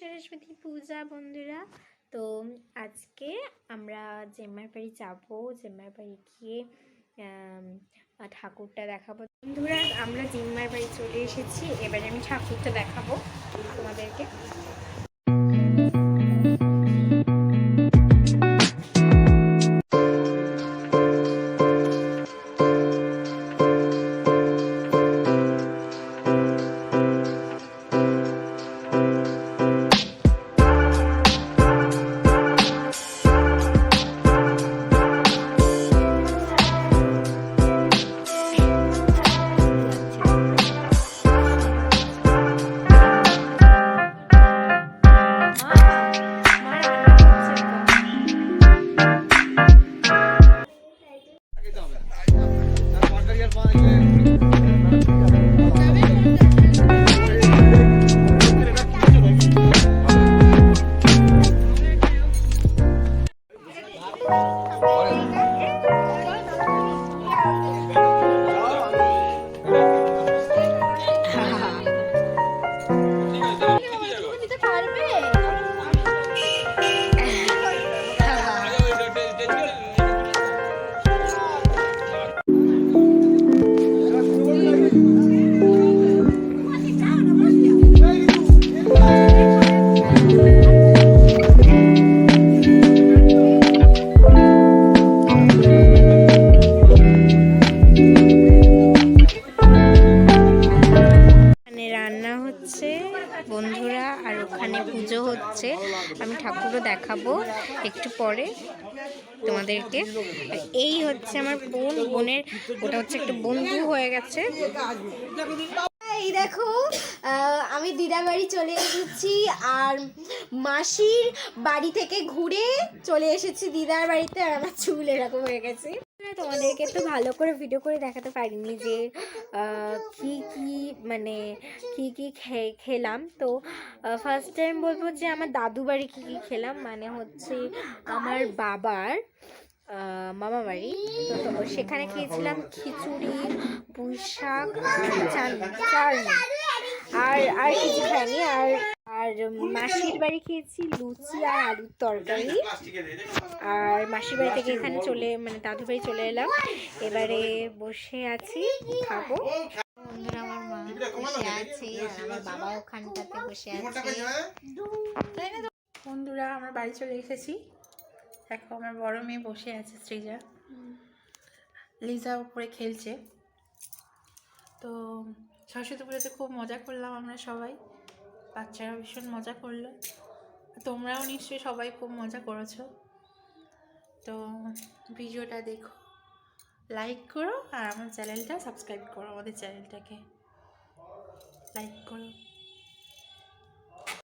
সরস্বতী পূজা বন্ধুরা। তো আজকে আমরা জেম্মার বাড়ি যাবো, জেম্মার বাড়ি গিয়ে ঠাকুরটা দেখাবো। বন্ধুরা আমরা জেম্মার বাড়ি চলে এসেছি, এবারে আমি ঠাকুরটা দেখাবো তোমাদেরকে। বন্ধুরা আর ওখানে পুজো হচ্ছে, আমি ঠাকুরও দেখাবো একটু পরে তোমাদেরকে। এই হচ্ছে আমার বোনের, ওটা হচ্ছে একটা বন্ধু হয়ে গেছে। এই দেখো আমি দিদার বাড়ি চলে এসেছি, আর মাসির বাড়ি থেকে ঘুরে চলে এসেছি দিদার বাড়িতে। আর আমার চুল এরকম হয়ে গেছে। তোমাদেরকে তো ভালো করে ভিডিও করে দেখাতে পারিনি যে কি কি মানে কি খেলাম। তো ফার্স্ট টাইম বলবো যে আমার দাদু বাড়ি কী কী খেলাম, মানে হচ্ছে আমার বাবার মামা বাড়ি। তো সেখানে খেয়েছিলাম খিচুড়ি, পুঁই শাক আর চাটনি, আর কিছু খাইনি। আর মাসির বাড়ি খেয়েছি লুচি আর আলুর তরকারি। আর মাসির বাড়ি থেকে এখানে দাদুর বাড়ি চলে এলাম, এবারে বসে আছি খাবো। বন্ধুরা আমার মা বসে আছে, আমার বাবা ওখানটাতে বসে আছে। বন্ধুরা আমরা বাড়ি চলে এসেছি, দেখো আমার বড় মেয়ে বসে আছে সৃজা, লিজা উপরে খেলছে। তো সরস্বতী পুজোতে খুব মজা করলাম আমরা সবাই, বাচ্চারা ভীষণ মজা করলো, তোমরাও নিশ্চয়ই সবাই খুব মজা করেছো। তো ভিডিওটা দেখো, লাইক করো আর আমার চ্যানেলটা সাবস্ক্রাইব করো, আমাদের চ্যানেলটাকে লাইক করো।